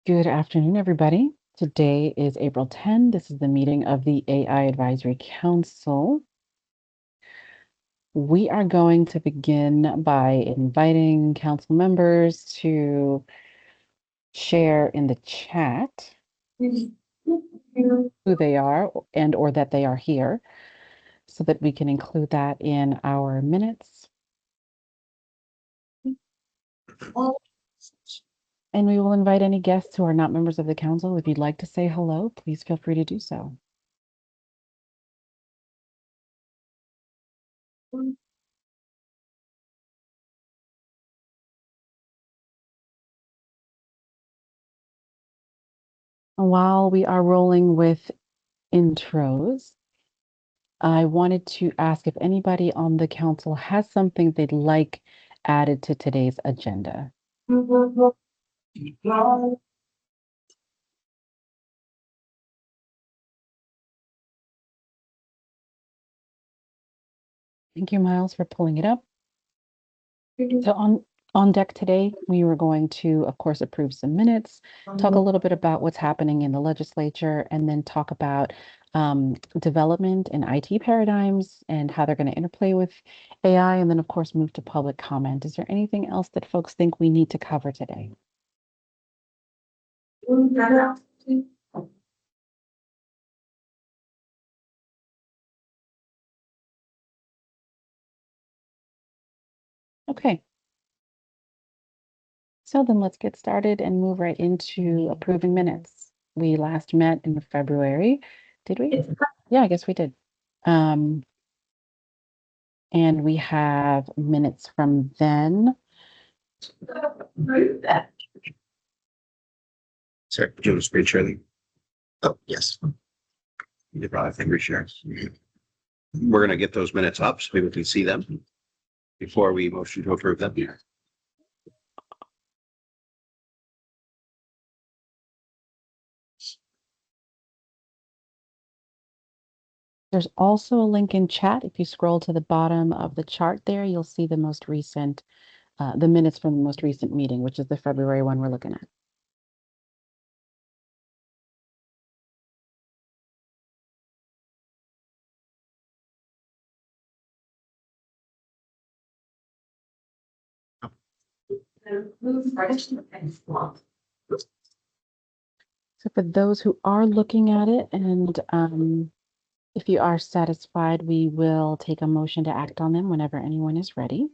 Good afternoon, everybody. Today is April 10. This is the meeting of the AI Advisory Council. We are going to begin by inviting council members to share in the chat who they are and or that they are here so that we can include that in our minutes. And we will invite any guests who are not members of the council. If you'd like to say hello, please feel free to do so. While we are rolling with intros, I wanted to ask if anybody on the council has something they'd like added to today's agenda. Thank you, Miles, for pulling it up. So on deck today, we were going to, of course, approve some minutes, talk a little bit about what's happening in the legislature, and then talk about development in IT paradigms and how they're going to interplay with AI, and then, of course, move to public comment. Is there anything else that folks think we need to cover today? Okay. So then let's get started and move right into approving minutes. We last met in February, did we? Yeah, I guess we did. And we have minutes from then. Sorry, do you want to screen share them? Oh, yes. You did probably finger share. We're going to get those minutes up so people can see them before we motion to approve them. There's also a link in chat. If you scroll to the bottom of the chart there, you'll see the most recent, the minutes from the most recent meeting, which is the February one we're looking at. So for those who are looking at it, and if you are satisfied, we will take a motion to act on them whenever anyone is ready.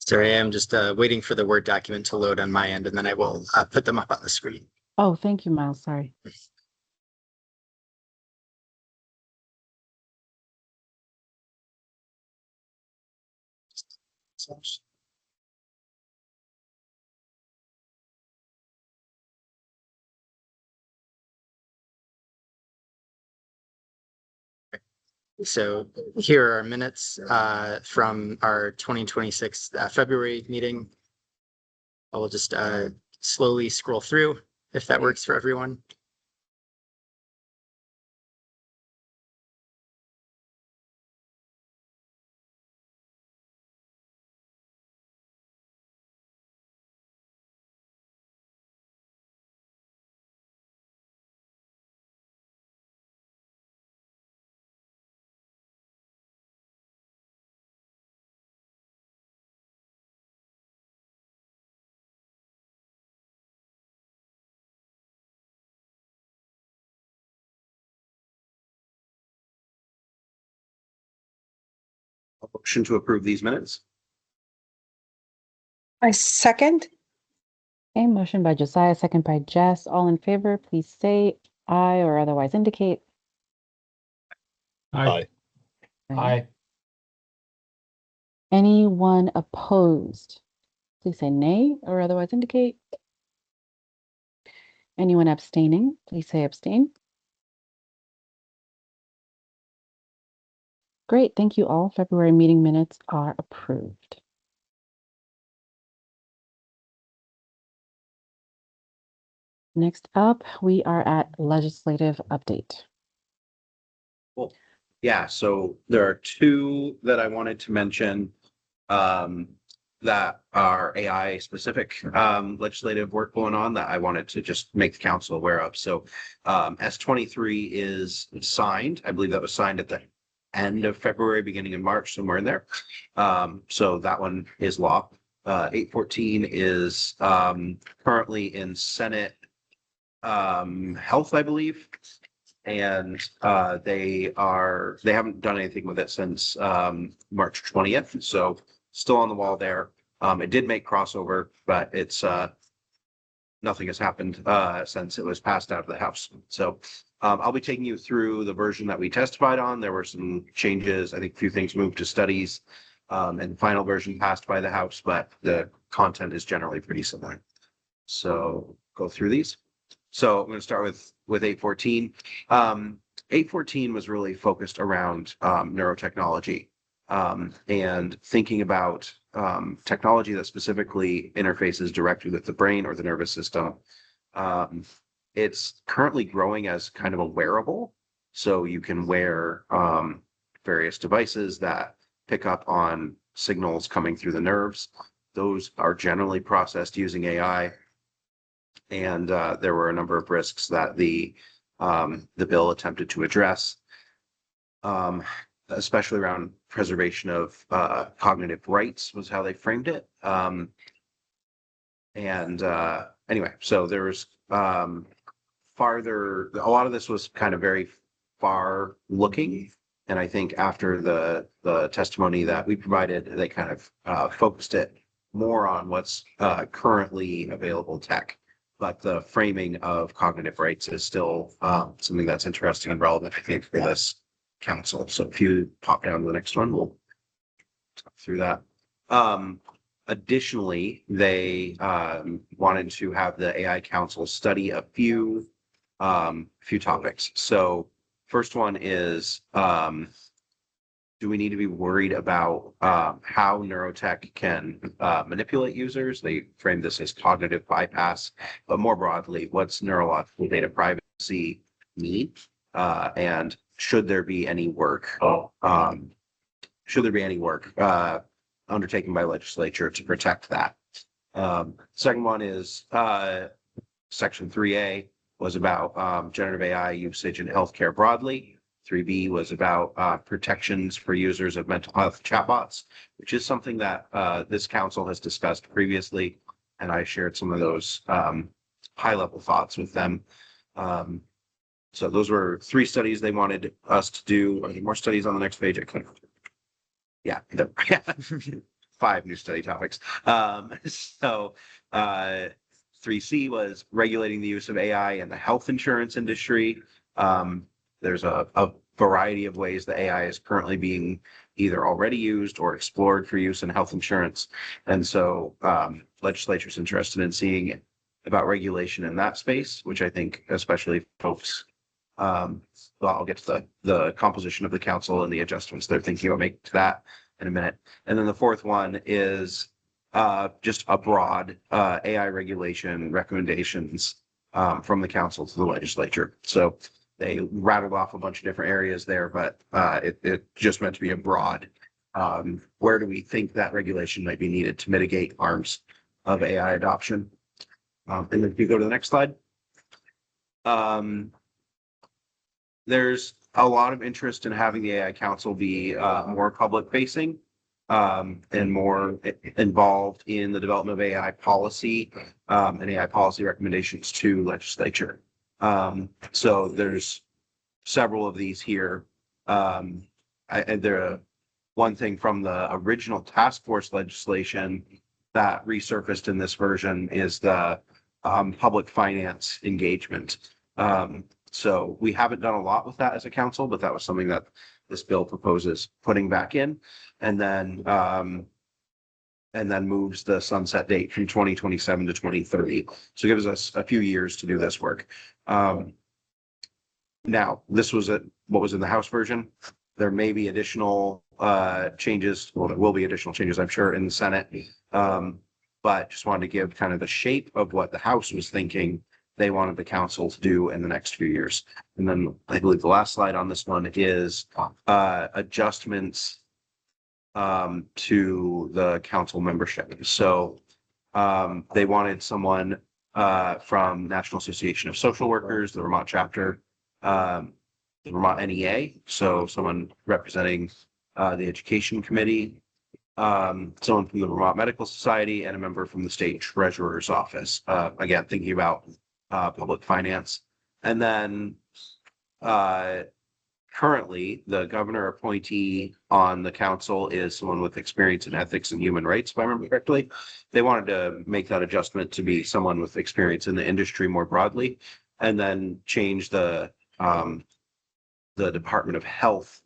Sorry, I'm just waiting for the Word document to load on my end, and then I will put them up on the screen. Oh, thank you, Miles. Sorry. So here are our minutes from our 2026 February meeting. I will just slowly scroll through if that works for everyone. A motion to approve these minutes. I second. Okay, motion by Josiah, second by Jess. All in favor, please say aye or otherwise indicate. Aye. Aye. Anyone opposed? Please say nay or otherwise indicate. Anyone abstaining? Please say abstain. Great, thank you all. February meeting minutes are approved. Next up, we are at legislative update. Cool. Yeah, so there are two that I wanted to mention. that are AI specific legislative work going on that I wanted to just make the council aware of. So S23 is signed. I believe that was signed at the end of February, beginning of March, somewhere in there. So that one is law. 814 is currently in Senate Health, I believe. And they haven't done anything with it since March 20th. So still on the wall there. It did make crossover, but it's nothing has happened since it was passed out of the House. So I'll be taking you through the version that we testified on. There were some changes. I think a few things moved to studies, and the final version passed by the House, but the content is generally pretty similar. So go through these. So I'm going to start with 814. 814 was really focused around neurotechnology and thinking about technology that specifically interfaces directly with the brain or the nervous system. It's currently growing as kind of a wearable. So you can wear various devices that pick up on signals coming through the nerves. Those are generally processed using AI. And there were a number of risks that the bill attempted to address, especially around preservation of cognitive rights was how they framed it. Anyway, so there was a lot of this was kind of very far looking. And I think after the testimony that we provided, they kind of focused it more on what's currently available tech. But the framing of cognitive rights is still something that's interesting and relevant, I think, for this council. So if you pop down to the next one, we'll talk through that. Additionally, they wanted to have the AI Council study a few topics. So first one is, do we need to be worried about how neurotech can manipulate users? They frame this as cognitive bypass, but more broadly, what's neurological data privacy mean? And should there be any work? Undertaken by legislature to protect that? Second one is Section 3A was about generative AI usage in healthcare broadly. 3B was about protections for users of mental health chatbots, which is something that this council has discussed previously, and I shared some of those high-level thoughts with them. So those were 3 studies they wanted us to do. Are there more studies on the next page? I couldn't. Yeah, 5 new study topics. 3C was regulating the use of AI in the health insurance industry. There's a variety of ways that AI is currently being either already used or explored for use in health insurance. And so legislature's interested in seeing about regulation in that space, which I think especially folks, I'll get to the composition of the council and the adjustments they're thinking about making to that in a minute. And then the fourth one is just a broad AI regulation recommendations from the council to the legislature. So they rattled off a bunch of different areas there, but it just meant to be a broad, where do we think that regulation might be needed to mitigate harms of AI adoption? And then if you go to the next slide, there's a lot of interest in having the AI Council be more public facing and more involved in the development of AI policy and AI policy recommendations to legislature. So there's several of these here. And one thing from the original task force legislation that resurfaced in this version is the public finance engagement. So we haven't done a lot with that as a council, but that was something that this bill proposes putting back in, and then moves the sunset date from 2027 to 2030. So it gives us a few years to do this work. Now, this was what was in the House version. There may be additional changes. Well, there will be additional changes, I'm sure, in the Senate. But just wanted to give kind of the shape of what the House was thinking they wanted the council to do in the next few years. And then I believe the last slide on this one is adjustments to the council membership. So they wanted someone from National Association of Social Workers, the Vermont chapter, the Vermont NEA, so someone representing the Education Committee, someone from the Vermont Medical Society, and a member from the State Treasurer's Office. Again, thinking about public finance. And then currently, the governor appointee on the council is someone with experience in ethics and human rights, if I remember correctly. They wanted to make that adjustment to be someone with experience in the industry more broadly, and then change the Department of Health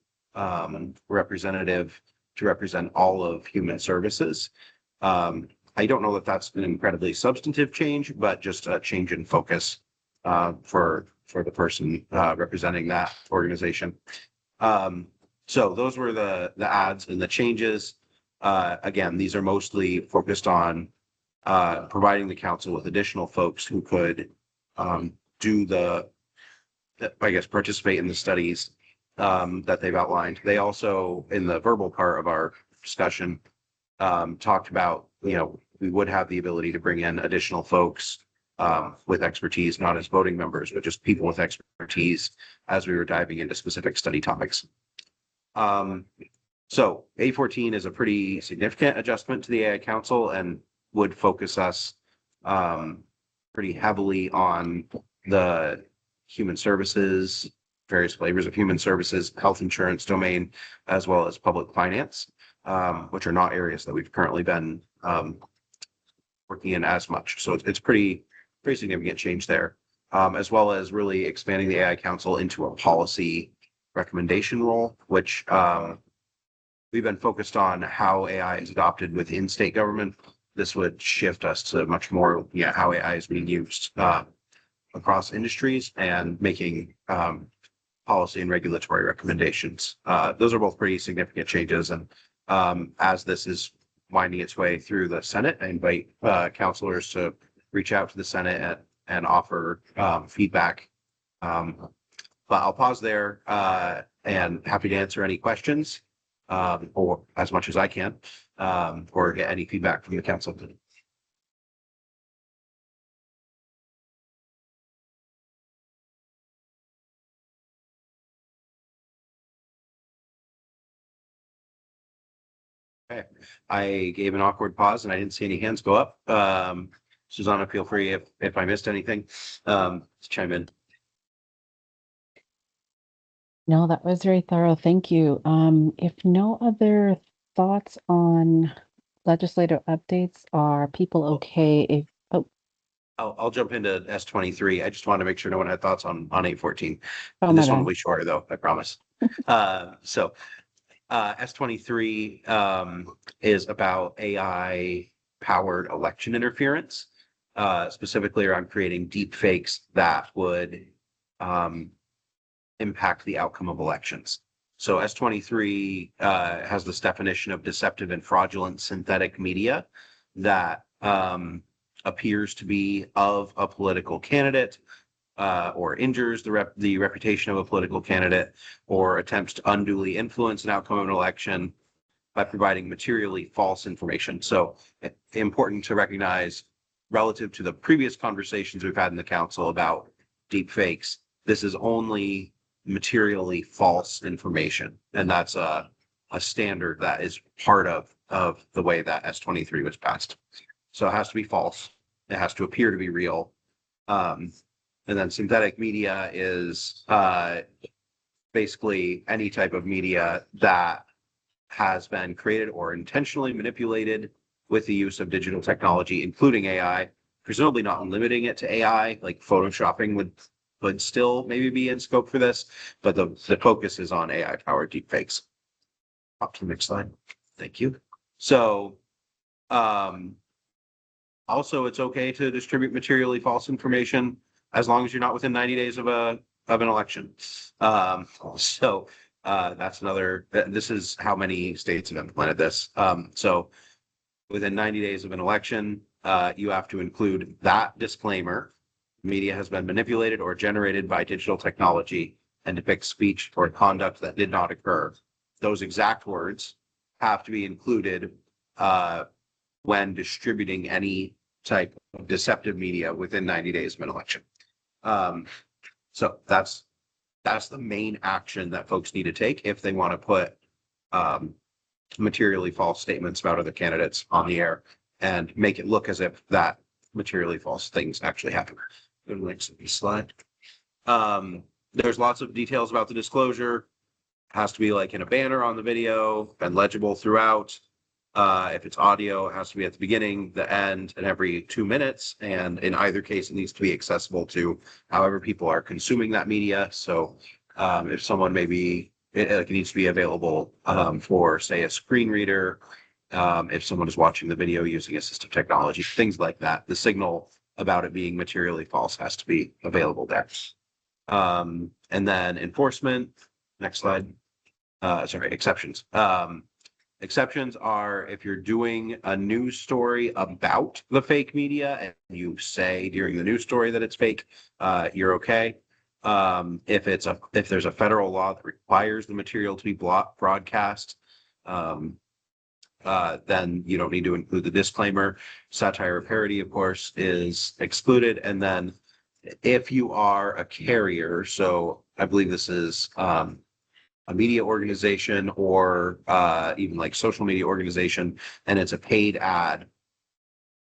representative to represent all of human services. I don't know that that's an incredibly substantive change, but just a change in focus for the person representing that organization. So those were the adds and the changes. Again, these are mostly focused on providing the council with additional folks who could participate in the studies that they've outlined. They also, in the verbal part of our discussion, talked about, we would have the ability to bring in additional folks with expertise, not as voting members, but just people with expertise as we were diving into specific study topics. So A14 is a pretty significant adjustment to the AI Council and would focus us pretty heavily on the human services, various flavors of human services, health insurance domain, as well as public finance, which are not areas that we've currently been working in as much. So it's pretty significant change there, as well as really expanding the AI Council into a policy recommendation role, which we've been focused on how AI is adopted within state government. This would shift us to much more, how AI is being used across industries and making policy and regulatory recommendations. Those are both pretty significant changes. And as this is winding its way through the Senate, I invite counselors to reach out to the Senate and offer feedback. But I'll pause there and happy to answer any questions or as much as I can, or get any feedback from the council. Okay, I gave an awkward pause and I didn't see any hands go up. Susanna, feel free if I missed anything to chime in. No, that was very thorough. Thank you. If no other thoughts on legislative updates, are people okay if, I'll jump into S23. I just wanted to make sure no one had thoughts on A14. oh, This my one will bad. be shorter though, I promise. So S23 is about AI powered election interference, specifically around creating deep fakes that would impact the outcome of elections. So S23 has this definition of deceptive and fraudulent synthetic media that appears to be of a political candidate or injures the reputation of a political candidate or attempts to unduly influence an outcome of an election by providing materially false information. So it's important to recognize, relative to the previous conversations we've had in the council about deep fakes, this is only materially false information. And that's a standard that is part of the way that S23 was passed. So it has to be false. It has to appear to be real. And then synthetic media is basically any type of media that has been created or intentionally manipulated with the use of digital technology, including AI, presumably not limiting it to AI, like photoshopping would still maybe be in scope for this, but the focus is on AI-powered deepfakes. Up to the next slide. Thank you. So also, it's okay to distribute materially false information as long as you're not within 90 days of an election. So that's another. This is how many states have implemented this. So within 90 days of an election, you have to include that disclaimer: media has been manipulated or generated by digital technology and depicts speech or conduct that did not occur. Those exact words have to be included when distributing any type of deceptive media within 90 days of an election. So that's the main action that folks need to take if they want to put materially false statements about other candidates on the air and make it look as if that materially false things actually happen. Go to the next slide. There's lots of details about the disclosure. It has to be like in a banner on the video and legible throughout. If it's audio, it has to be at the beginning, the end, and every 2 minutes. And in either case, it needs to be accessible to however people are consuming that media. So if someone maybe, it needs to be available for, say, a screen reader, if someone is watching the video using assistive technology, things like that. The signal about it being materially false has to be available there. And then enforcement, next slide. Exceptions. Exceptions are if you're doing a news story about the fake media and you say during the news story that it's fake, you're okay. If there's a federal law that requires the material to be broadcast, then you don't need to include the disclaimer. Satire or parody, of course, is excluded. And then if you are a carrier, so I believe this is a media organization or even like social media organization, and it's a paid ad,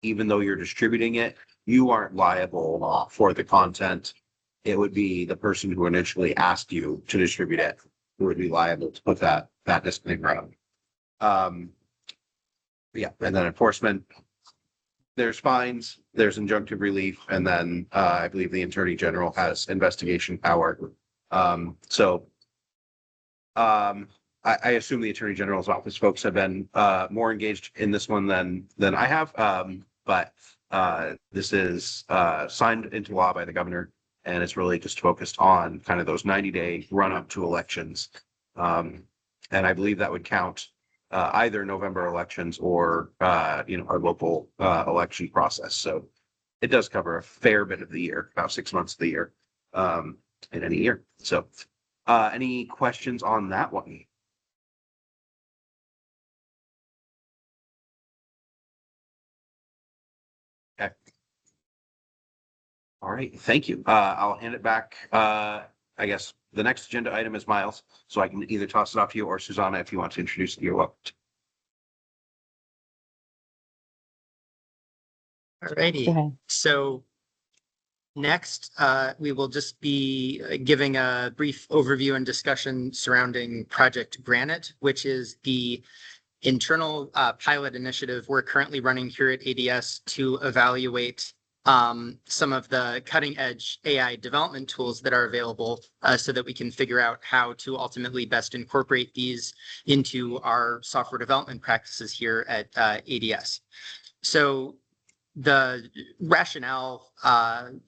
even though you're distributing it, you aren't liable for the content. It would be the person who initially asked you to distribute it who would be liable to put that disclaimer out. Yeah, and then enforcement. There's fines, there's injunctive relief, and then I believe the Attorney General has investigation power. I assume the Attorney General's office folks have been more engaged in this one than I have, but this is signed into law by the governor, and it's really just focused on kind of those 90-day run-up to elections. And I believe that would count either November elections or our local election process. So it does cover a fair bit of the year, about 6 months of the year in any year. So any questions on that one? Okay. All right, thank you. I'll hand it back. I guess the next agenda item is Miles, so I can either toss it off to you or Susanna if you want to introduce it. You're welcome. All righty. So next, we will just be giving a brief overview and discussion surrounding Project Granite, which is the internal pilot initiative we're currently running here at ADS to evaluate some of the cutting edge AI development tools that are available so that we can figure out how to ultimately best incorporate these into our software development practices here at ADS. So the rationale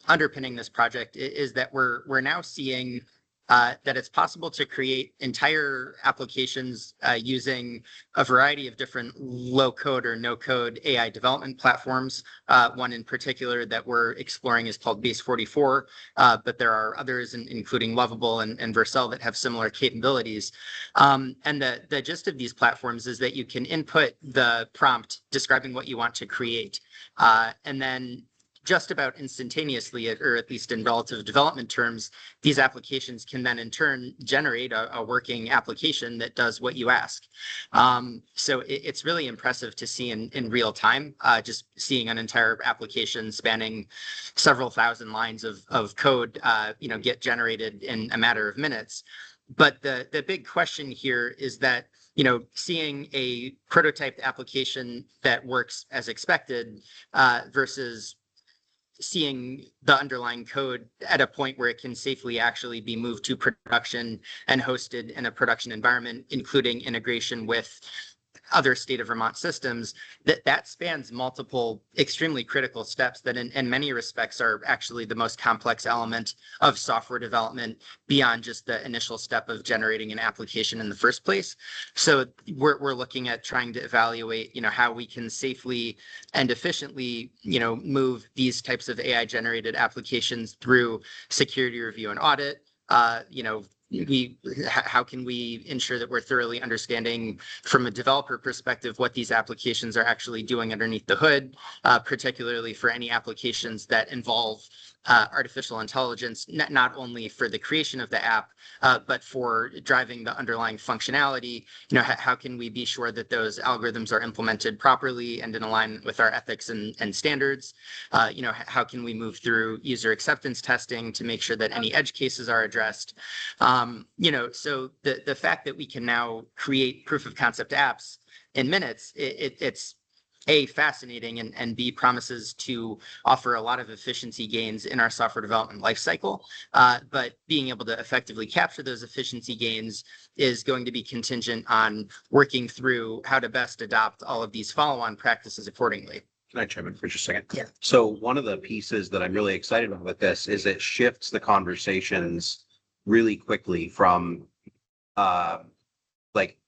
underpinning this project is that we're now seeing that it's possible to create entire applications using a variety of different low-code or no-code AI development platforms. One in particular that we're exploring is called Base 44, but there are others, including Lovable and Vercel, that have similar capabilities. And the gist of these platforms is that you can input the prompt describing what you want to create, and then just about instantaneously, or at least in relative development terms, these applications can then in turn generate a working application that does what you ask. So it's really impressive to see in real time, just seeing an entire application spanning several thousand lines of code, get generated in a matter of minutes. But the big question here is that, seeing a prototyped application that works as expected versus seeing the underlying code at a point where it can safely actually be moved to production and hosted in a production environment, including integration with other state of Vermont systems, that spans multiple extremely critical steps that in many respects are actually the most complex element of software development beyond just the initial step of generating an application in the first place. So we're looking at trying to evaluate, how we can safely and efficiently, move these types of AI generated applications through security review and audit, how can we ensure that we're thoroughly understanding from a developer perspective what these applications are actually doing underneath the hood, particularly for any applications that involve artificial intelligence, not only for the creation of the app, but for driving the underlying functionality. How can we be sure that those algorithms are implemented properly and in alignment with our ethics and standards? How can we move through user acceptance testing to make sure that any edge cases are addressed? So the fact that we can now create proof of concept apps in minutes, it's A, fascinating, and B, promises to offer a lot of efficiency gains in our software development lifecycle. But being able to effectively capture those efficiency gains is going to be contingent on working through how to best adopt all of these follow-on practices accordingly. Can I chime in for just a second? Yeah. So one of the pieces that I'm really excited about with this is it shifts the conversations really quickly from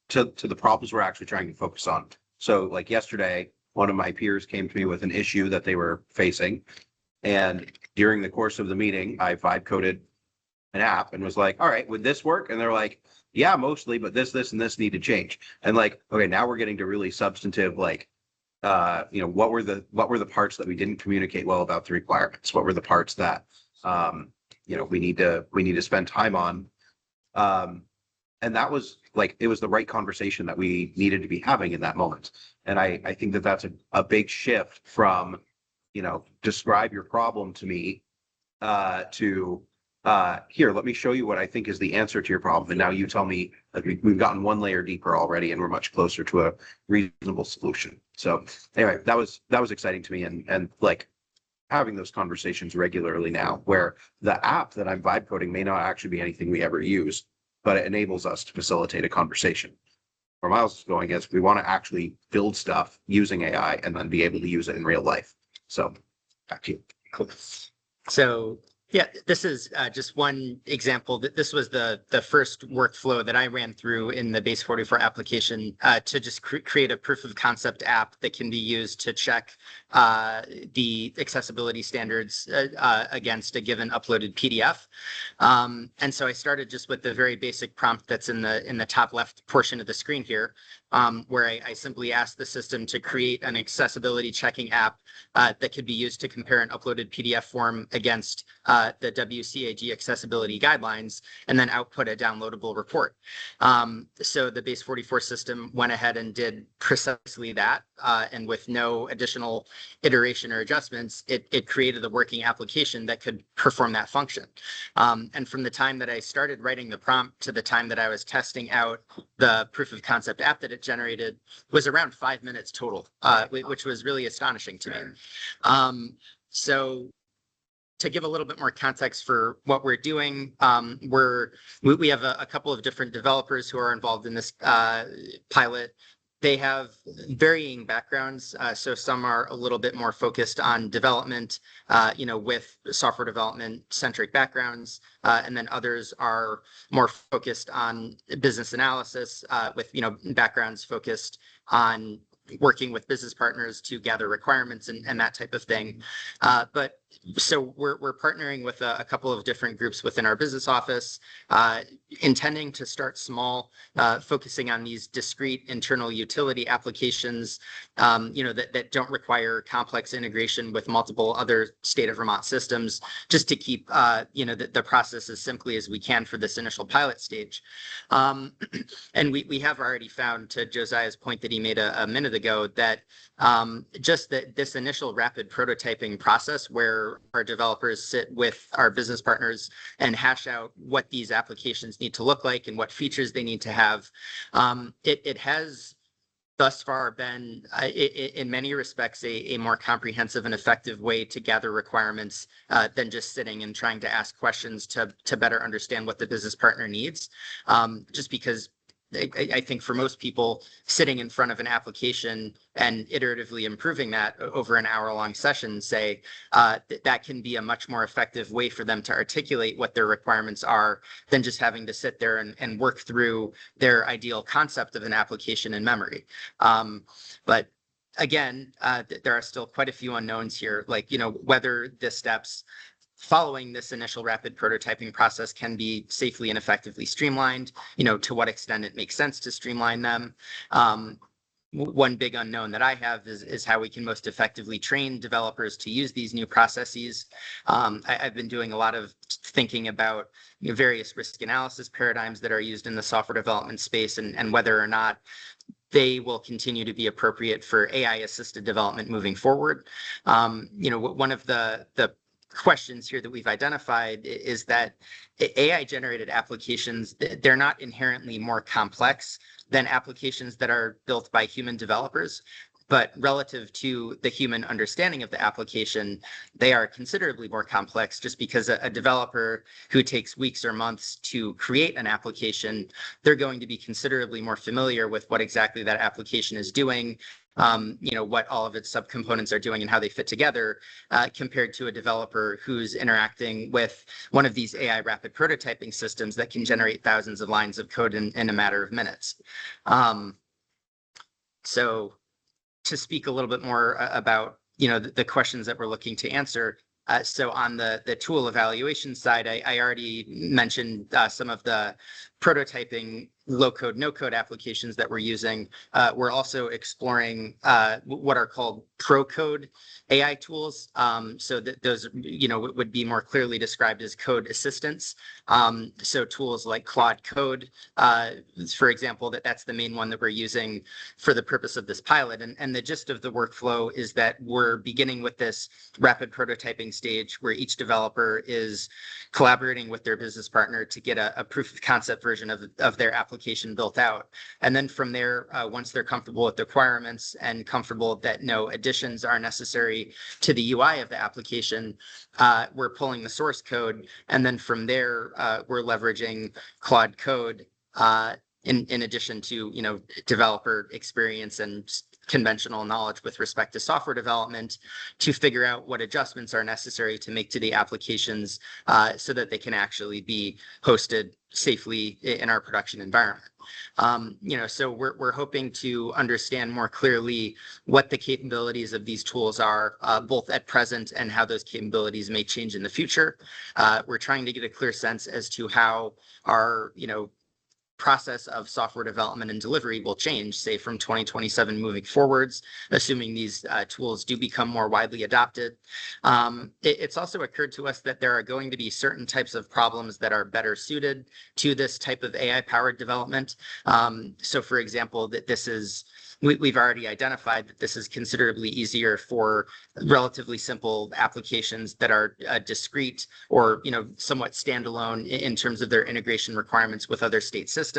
to the problems we're actually trying to focus on. So like yesterday, one of my peers came to me with an issue that they were facing. And during the course of the meeting, I vibe coded an app and was like, all right, would this work? And they're like, yeah, mostly, but this, and this need to change. And like, okay, now we're getting to really substantive, like, what were the parts that we didn't communicate well about the requirements? What were the parts that, we need to spend time on? And that was like, it was the right conversation that we needed to be having in that moment. And I think that that's a big shift from, describe your problem to me, to here, let me show you what I think is the answer to your problem. And now you tell me that we've gotten one layer deeper already and we're much closer to a reasonable solution. So anyway, that was exciting to me, and like having those conversations regularly now, where the app that I'm vibe coding may not actually be anything we ever use, but it enables us to facilitate a conversation. Where Miles is going is we want to actually build stuff using AI and then be able to use it in real life. So back to you. Cool. So yeah, this is just one example. This was the first workflow that I ran through in the Base 44 application to just create a proof of concept app that can be used to check the accessibility standards against a given uploaded PDF. And so I started just with the very basic prompt that's in the top left portion of the screen here, where I simply asked the system to create an accessibility checking app that could be used to compare an uploaded PDF form against the WCAG accessibility guidelines, and then output a downloadable report. So the Base 44 system went ahead and did precisely that, and with no additional iteration or adjustments, it created the working application that could perform that function. And from the time that I started writing the prompt to the time that I was testing out the proof of concept app that it generated was around 5 minutes total, which was really astonishing to me. So to give a little bit more context for what we're doing, we have a couple of different developers who are involved in this pilot. They have varying backgrounds. So some are a little bit more focused on development, with software development centric backgrounds. And then others are more focused on business analysis, with, backgrounds focused on working with business partners to gather requirements and that type of thing. But so we're partnering with a couple of different groups within our business office, intending to start small, focusing on these discrete internal utility applications, that don't require complex integration with multiple other state of Vermont systems, just to keep, the process as simply as we can for this initial pilot stage. And we have already found, to Josiah's point that he made a minute ago, that just this initial rapid prototyping process where our developers sit with our business partners and hash out what these applications need to look like and what features they need to have, it has thus far been, in many respects, a more comprehensive and effective way to gather requirements than just sitting and trying to ask questions to better understand what the business partner needs. Just because I think for most people, sitting in front of an application and iteratively improving that over an hour-long session, say, that can be a much more effective way for them to articulate what their requirements are than just having to sit there and work through their ideal concept of an application in memory. But again, there are still quite a few unknowns here, like, whether the steps following this initial rapid prototyping process can be safely and effectively streamlined, to what extent it makes sense to streamline them. One big unknown that I have is how we can most effectively train developers to use these new processes. I've been doing a lot of thinking about various risk analysis paradigms that are used in the software development space, and whether or not they will continue to be appropriate for AI-assisted development moving forward. One of the questions here that we've identified is that AI-generated applications, they're not inherently more complex than applications that are built by human developers, but relative to the human understanding of the application, they are considerably more complex, just because a developer who takes weeks or months to create an application, they're going to be considerably more familiar with what exactly that application is doing, what all of its subcomponents are doing and how they fit together, compared to a developer who's interacting with one of these AI rapid prototyping systems that can generate thousands of lines of code in a matter of minutes. So to speak a little bit more about the questions that we're looking to answer. So on the tool evaluation side, I already mentioned some of the prototyping low-code, no-code applications that we're using. We're also exploring what are called pro-code AI tools. So that those would be more clearly described as code assistants. So tools like Claude Code, for example, that's the main one that we're using for the purpose of this pilot. And the gist of the workflow is that we're beginning with this rapid prototyping stage where each developer is collaborating with their business partner to get a proof of concept version of their application built out. And then from there, once they're comfortable with the requirements and comfortable that no additions are necessary to the UI of the application, we're pulling the source code. And then from there, we're leveraging Claude Code in addition to developer experience and conventional knowledge with respect to software development, to figure out what adjustments are necessary to make to the applications so that they can actually be hosted safely in our production environment. So we're hoping to understand more clearly what the capabilities of these tools are, both at present and how those capabilities may change in the future. We're trying to get a clear sense as to how our process of software development and delivery will change, say from 2027 moving forwards, assuming these tools do become more widely adopted. It's also occurred to us that there are going to be certain types of problems that are better suited to this type of AI-powered development. So for example, that we've already identified that this is considerably easier for relatively simple applications that are discrete or somewhat standalone in terms of their integration requirements with other state systems.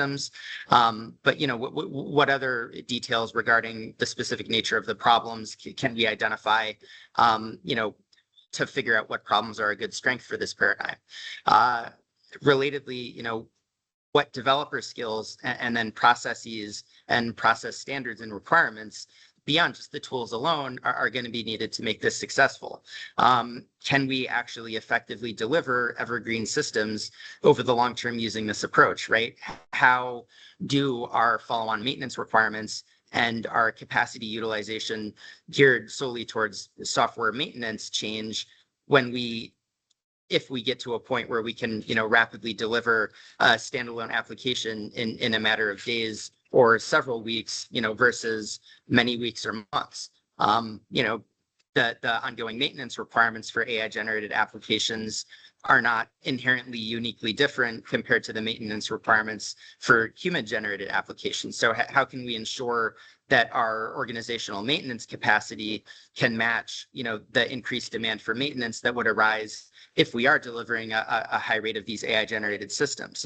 But what other details regarding the specific nature of the problems can we identify to figure out what problems are a good strength for this paradigm? Relatedly, what developer skills and then processes and process standards and requirements beyond just the tools alone are going to be needed to make this successful. Can we actually effectively deliver evergreen systems over the long term using this approach, right? How do our follow-on maintenance requirements and our capacity utilization geared solely towards software maintenance change if we get to a point where we can, rapidly deliver a standalone application in a matter of days or several weeks, versus many weeks or months. The ongoing maintenance requirements for AI-generated applications are not inherently uniquely different compared to the maintenance requirements for human-generated applications. So how can we ensure that our organizational maintenance capacity can match, the increased demand for maintenance that would arise if we are delivering a high rate of these AI-generated systems?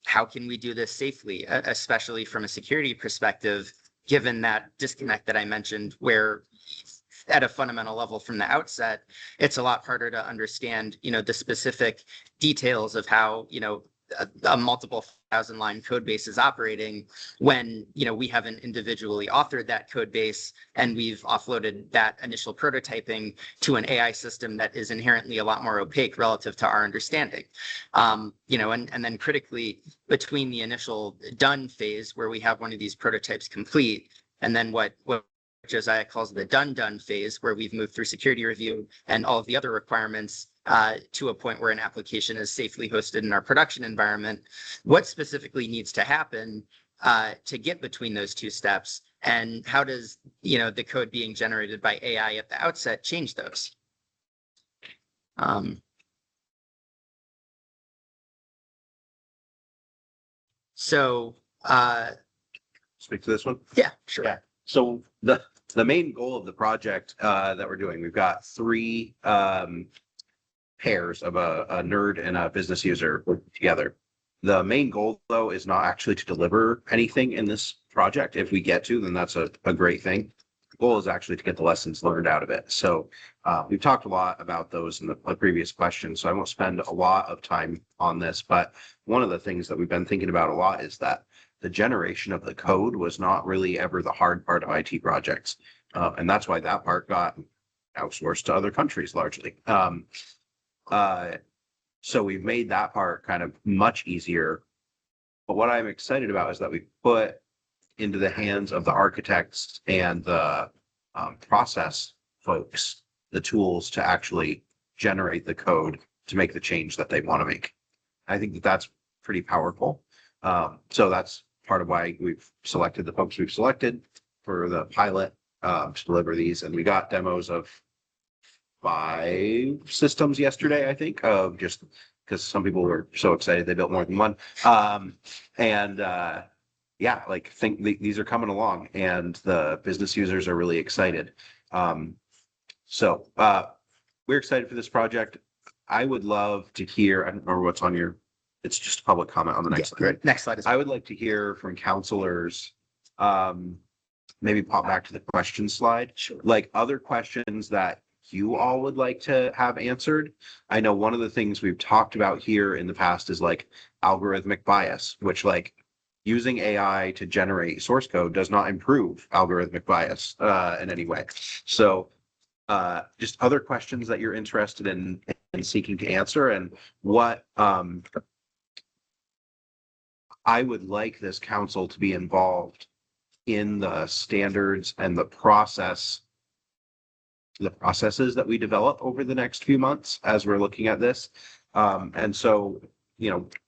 How can we do this safely, especially from a security perspective, given that disconnect that I mentioned, where at a fundamental level from the outset, it's a lot harder to understand, the specific details of how, a multiple 1,000-line code base is operating when, we haven't individually authored that code base and we've offloaded that initial prototyping to an AI system that is inherently a lot more opaque relative to our understanding. And then critically, between the initial done phase where we have one of these prototypes complete, and then what Josiah calls the done phase, where we've moved through security review and all of the other requirements, to a point where an application is safely hosted in our production environment. What specifically needs to happen to get between those two steps, and how does the code being generated by AI at the outset change those? So Speak to this one. yeah, sure. Yeah. So the main goal of the project that we're doing, we've got three pairs of a nerd and a business user together. The main goal, though, is not actually to deliver anything in this project. If we get to, then that's a great thing. The goal is actually to get the lessons learned out of it. So we've talked a lot about those in the previous questions, so I won't spend a lot of time on this. But one of the things that we've been thinking about a lot is that the generation of the code was not really ever the hard part of IT projects. And that's why that part got outsourced to other countries largely. So we've made that part kind of much easier. But what I'm excited about is that we put into the hands of the architects and the process folks the tools to actually generate the code to make the change that they want to make. I think that that's pretty powerful. So that's part of why we've selected the folks we've selected for the pilot to deliver these. And we got demos of 5 systems yesterday, I think, of just because some people were so excited they built more than one. Yeah, like these are coming along, and the business users are really excited. So we're excited for this project. I would love to hear, I don't remember what's on your, it's just a public comment on the next slide, right? Next slide. I would like to hear from counselors, maybe pop back to the question slide. Sure. Like other questions that you all would like to have answered. I know one of the things we've talked about here in the past is like algorithmic bias, which like using AI to generate source code does not improve algorithmic bias in any way. So just other questions that you're interested in seeking to answer, and what I would like this council to be involved in the standards and the processes that we develop over the next few months as we're looking at this. And so,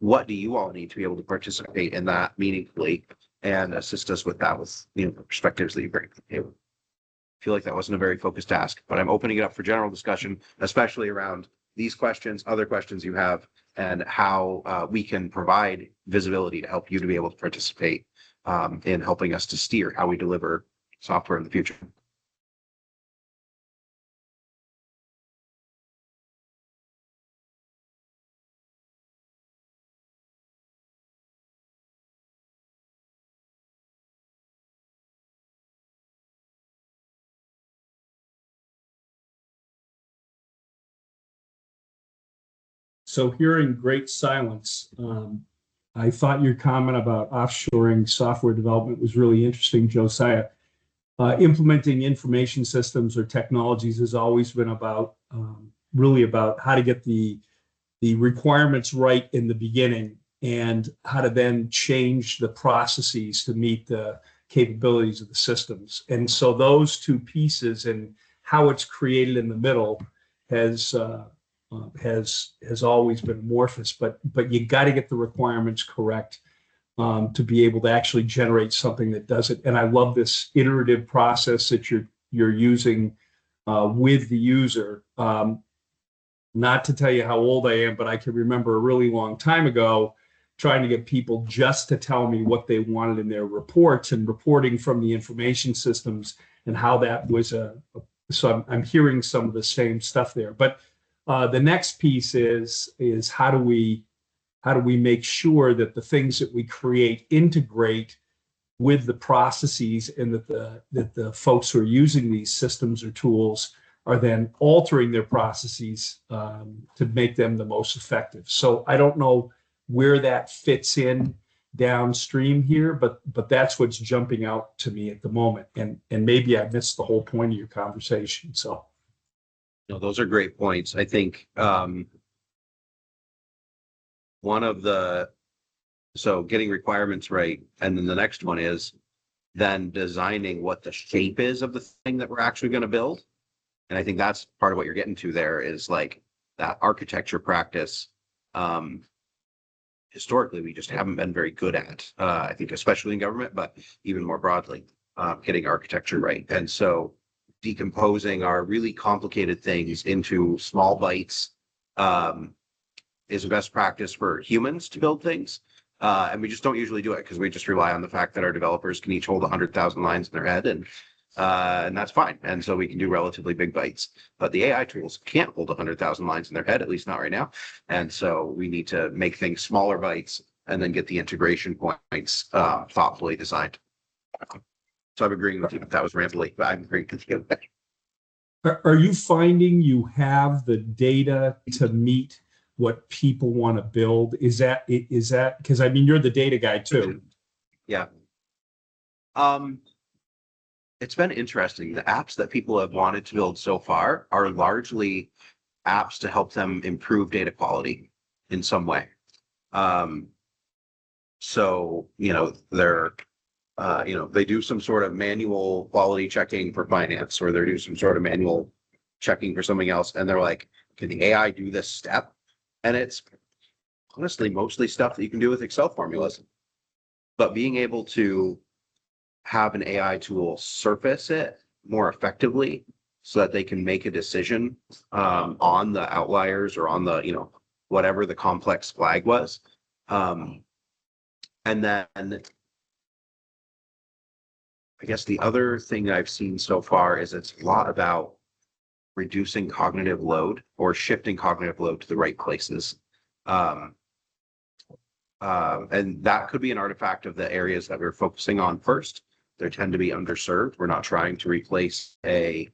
what do you all need to be able to participate in that meaningfully and assist us with that with, perspectives that you bring to the table? I feel like that wasn't a very focused task, but I'm opening it up for general discussion, especially around these questions, other questions you have, and how we can provide visibility to help you to be able to participate in helping us to steer how we deliver software in the future. So hearing great silence, I thought your comment about offshoring software development was really interesting, Josiah. Implementing information systems or technologies has always been about really about how to get the requirements right in the beginning and how to then change the processes to meet the capabilities of the systems. And so those two pieces and how it's created in the middle has always been amorphous, but you got to get the requirements correct to be able to actually generate something that does it. And I love this iterative process that you're using with the user. Not to tell you how old I am, but I can remember a really long time ago trying to get people just to tell me what they wanted in their reports and reporting from the information systems and how that was so I'm hearing some of the same stuff there. But the next piece is how do we make sure that the things that we create integrate with the processes, and that the folks who are using these systems or tools are then altering their processes to make them the most effective. So I don't know where that fits in downstream here, but that's what's jumping out to me at the moment. And maybe I missed the whole point of your conversation. So. No, those are great points. I think so getting requirements right, and then the next one is then designing what the shape is of the thing that we're actually going to build. And I think that's part of what you're getting to there is like that architecture practice, historically, we just haven't been very good at, I think, especially in government, but even more broadly, getting architecture right. And so decomposing our really complicated things into small bites is a best practice for humans to build things. And we just don't usually do it because we just rely on the fact that our developers can each hold 100,000 lines in their head, and that's fine. And so we can do relatively big bites. But the AI tools can't hold 100,000 lines in their head, at least not right now. And so we need to make things smaller bites and then get the integration points thoughtfully designed. So I'm agreeing with you. That was rambly, but I'm agreeing with you. Are you finding you have the data to meet what people want to build? Is that because I mean, you're the data guy too. Yeah. It's been interesting. The apps that people have wanted to build so far are largely apps to help them improve data quality in some way. So, they're, they do some sort of manual quality checking for finance, or they do some sort of manual checking for something else. And they're like, can the AI do this step? And it's honestly mostly stuff that you can do with Excel formulas. But being able to have an AI tool surface it more effectively so that they can make a decision on the outliers or on the, whatever the complex flag was. And then I guess the other thing that I've seen so far is it's a lot about reducing cognitive load or shifting cognitive load to the right places. And that could be an artifact of the areas that we're focusing on first. They tend to be underserved. We're not trying to replace a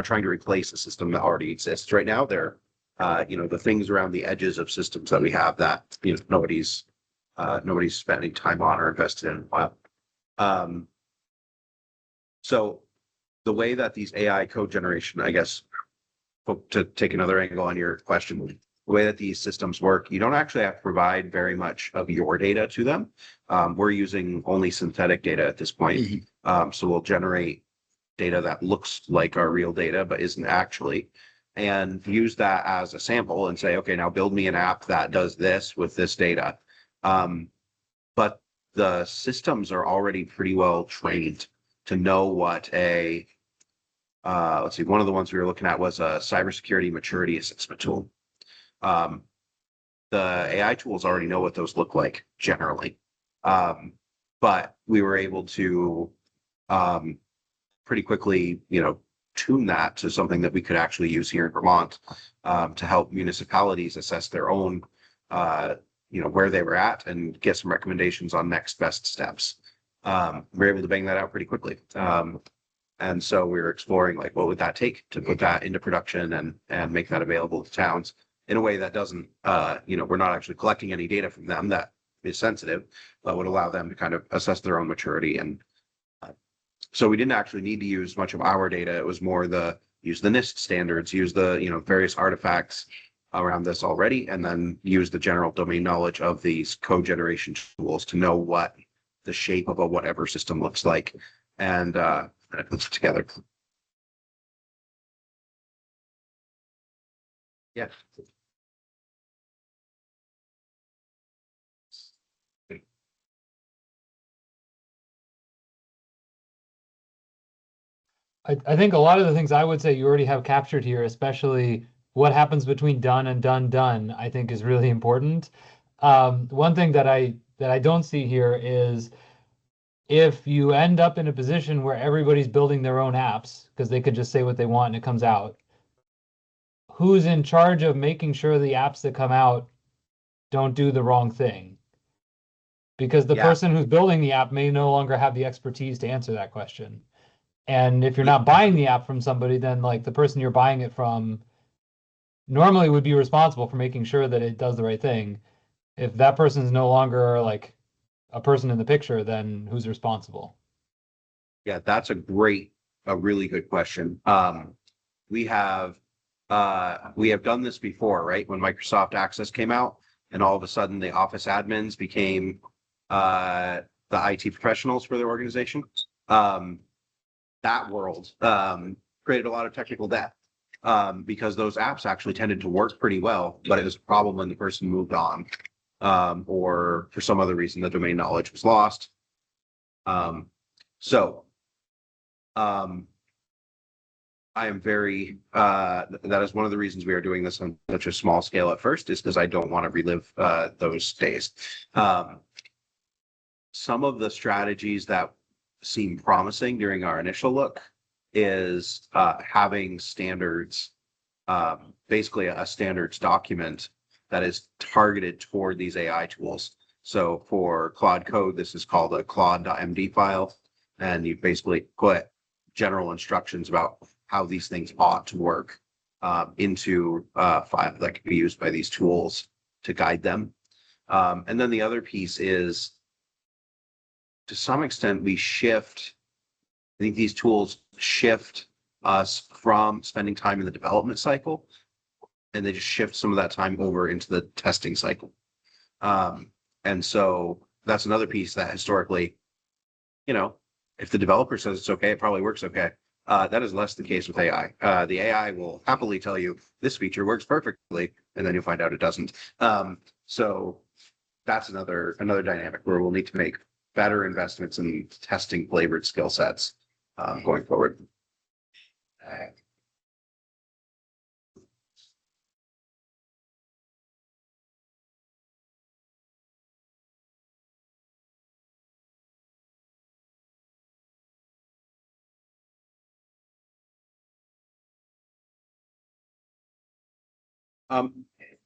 system that already exists right now. They're, the things around the edges of systems that we have that, nobody's spending time on or invested in a while. So the way that these AI code generation, I guess, to take another angle on your question, the way that these systems work, you don't actually have to provide very much of your data to them. We're using only synthetic data at this point. So we'll generate data that looks like our real data, but isn't actually, and use that as a sample and say, okay, now build me an app that does this with this data. But the systems are already pretty well trained to know what let's see, one of the ones we were looking at was a cybersecurity maturity assessment tool. The AI tools already know what those look like generally. But we were able to pretty quickly, tune that to something that we could actually use here in Vermont to help municipalities assess their own, where they were at and get some recommendations on next best steps. We were able to bang that out pretty quickly. And so we were exploring, like, what would that take to put that into production and make that available to towns in a way that doesn't, we're not actually collecting any data from them that is sensitive, but would allow them to kind of assess their own maturity. And so we didn't actually need to use much of our data. It was more use the NIST standards, use the, various artifacts around this already, and then use the general domain knowledge of these code generation tools to know what the shape of a whatever system looks like. And it puts it together. Yeah. I think a lot of the things I would say you already have captured here, especially what happens between done and done, I think is really important. One thing that I don't see here is if you end up in a position where everybody's building their own apps because they could just say what they want and it comes out, who's in charge of making sure the apps that come out don't do the wrong thing? Because the person who's building the app may no longer have the expertise to answer that question. And if you're not buying the app from somebody, then like the person you're buying it from normally would be responsible for making sure that it does the right thing. If that person's no longer like a person in the picture, then who's responsible? Yeah, that's a really good question. We have done this before, right? When Microsoft Access came out, and all of a sudden the Office admins became the IT professionals for their organization. That world created a lot of technical debt. because those apps actually tended to work pretty well, but it was a problem when the person moved on, or for some other reason, the domain knowledge was lost. So I am very, that is one of the reasons we are doing this on such a small scale at first, is because I don't want to relive those days. Some of the strategies that seem promising during our initial look is having standards, basically a standards document that is targeted toward these AI tools. So for Claude Code, this is called a claude.md file, and you basically put general instructions about how these things ought to work into a file that can be used by these tools to guide them. And then the other piece is, to some extent, I think these tools shift us from spending time in the development cycle, and they just shift some of that time over into the testing cycle. And so that's another piece that historically, if the developer says it's okay, it probably works okay. That is less the case with AI. The AI will happily tell you this feature works perfectly, and then you'll find out it doesn't. So that's another dynamic where we'll need to make better investments in testing flavored skill sets going forward.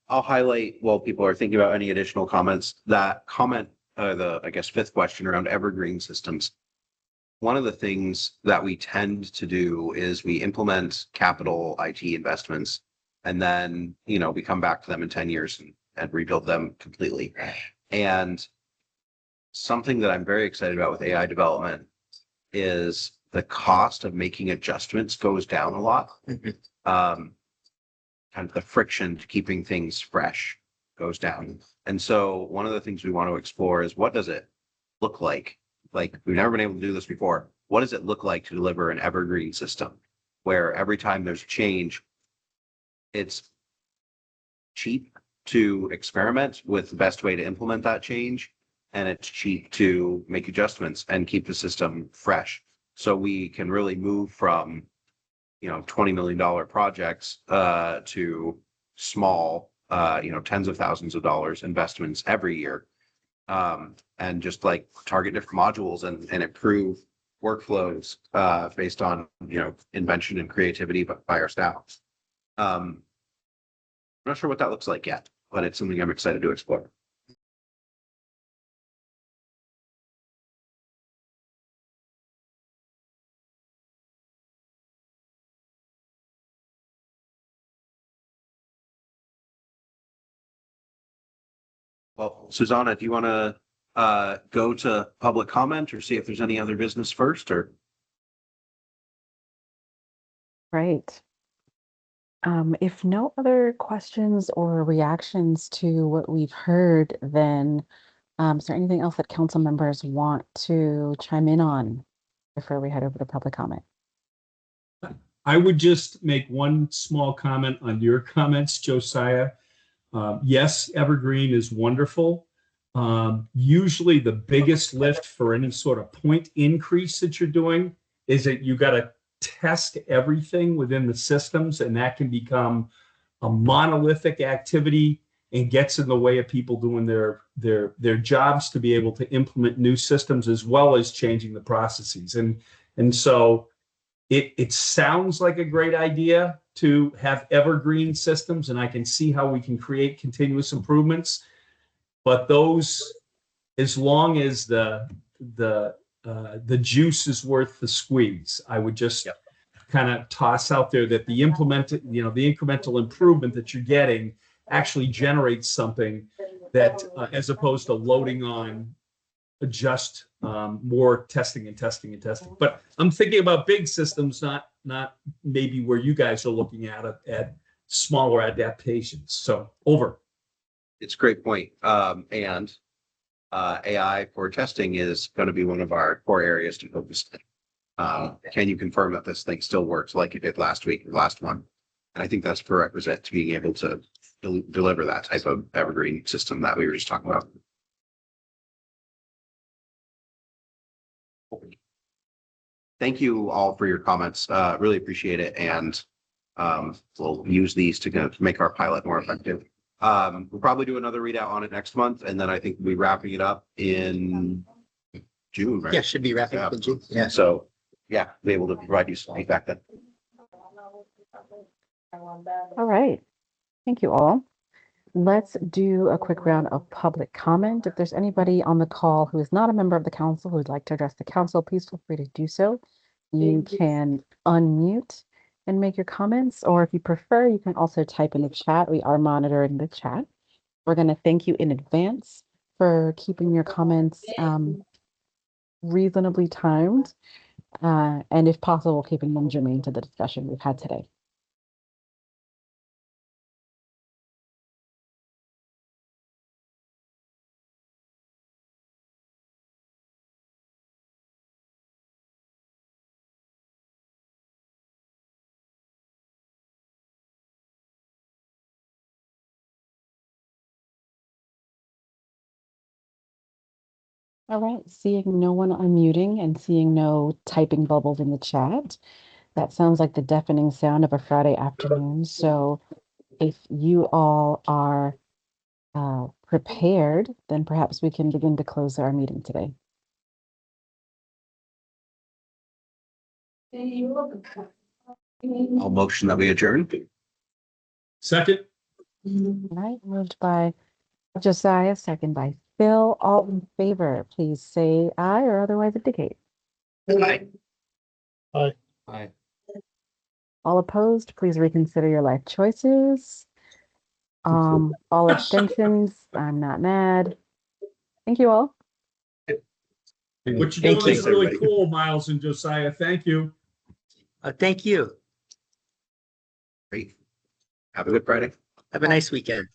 I'll highlight, while people are thinking about any additional comments, that comment, I guess, fifth question around evergreen systems. One of the things that we tend to do is we implement capital IT investments, and then, we come back to them in 10 years and rebuild them completely. And something that I'm very excited about with AI development is the cost of making adjustments goes down a lot. Kind of the friction to keeping things fresh goes down. And so one of the things we want to explore is, what does it look like? Like, we've never been able to do this before. What does it look like to deliver an evergreen system where every time there's a change, it's cheap to experiment with the best way to implement that change, and it's cheap to make adjustments and keep the system fresh. So we can really move from $20 million projects to small, tens of thousands of dollars investments every year, and just like target different modules and improve workflows based on invention and creativity by our staff. I'm not sure what that looks like yet, but it's something I'm excited to explore. Well, Susanna, do you want to go to public comment or see if there's any other business first, or? Right. If no other questions or reactions to what we've heard, then is there anything else that council members want to chime in on before we head over to public comment? I would just make one small comment on your comments, Josiah. Yes, evergreen is wonderful. Usually the biggest lift for any sort of point increase that you're doing is that you got to test everything within the systems, and that can become a monolithic activity and gets in the way of people doing their jobs to be able to implement new systems as well as changing the processes. And so it sounds like a great idea to have evergreen systems, and I can see how we can create continuous improvements. But those, as long as the juice is worth the squeeze, I would just kind of toss out there that the incremental improvement that you're getting actually generates something that, as opposed to loading on just more testing and testing and testing. But I'm thinking about big systems, not maybe where you guys are looking at smaller adaptations. So over. It's a great point. And AI for testing is going to be one of our core areas to focus on. Can you confirm that this thing still works like it did last week or last month? And I think that's prerequisite to being able to deliver that type of evergreen system that we were just talking about. Thank you all for your comments. Really appreciate it. And we'll use these to kind of make our pilot more effective. We'll probably do another readout on it next month. And then I think we'll be wrapping it up in June, right? Yeah, should be wrapping up in June. Yeah. So, yeah, be able to provide you some feedback then. All right. Thank you all. Let's do a quick round of public comment. If there's anybody on the call who is not a member of the council who would like to address the council, please feel free to do so. You can unmute and make your comments, or if you prefer, you can also type in the chat. We are monitoring the chat. We're going to thank you in advance for keeping your comments reasonably timed, and if possible, keeping them germane to the discussion we've had today. All right, seeing no one unmuting and seeing no typing bubbles in the chat, that sounds like the deafening sound of a Friday afternoon. So if you all are prepared, then perhaps we can begin to close our meeting today. I'll motion that we adjourn. Second. All right, moved by Josiah, second by Phil. All in favor, please say aye or otherwise indicate. Aye. Aye. All opposed, please reconsider your life choices. All abstentions, I'm not mad. Thank you all. What you're Thank doing you. is really Everybody. cool, Miles and Josiah. Thank you. Thank you. Great. Have a good Friday. Have a nice weekend.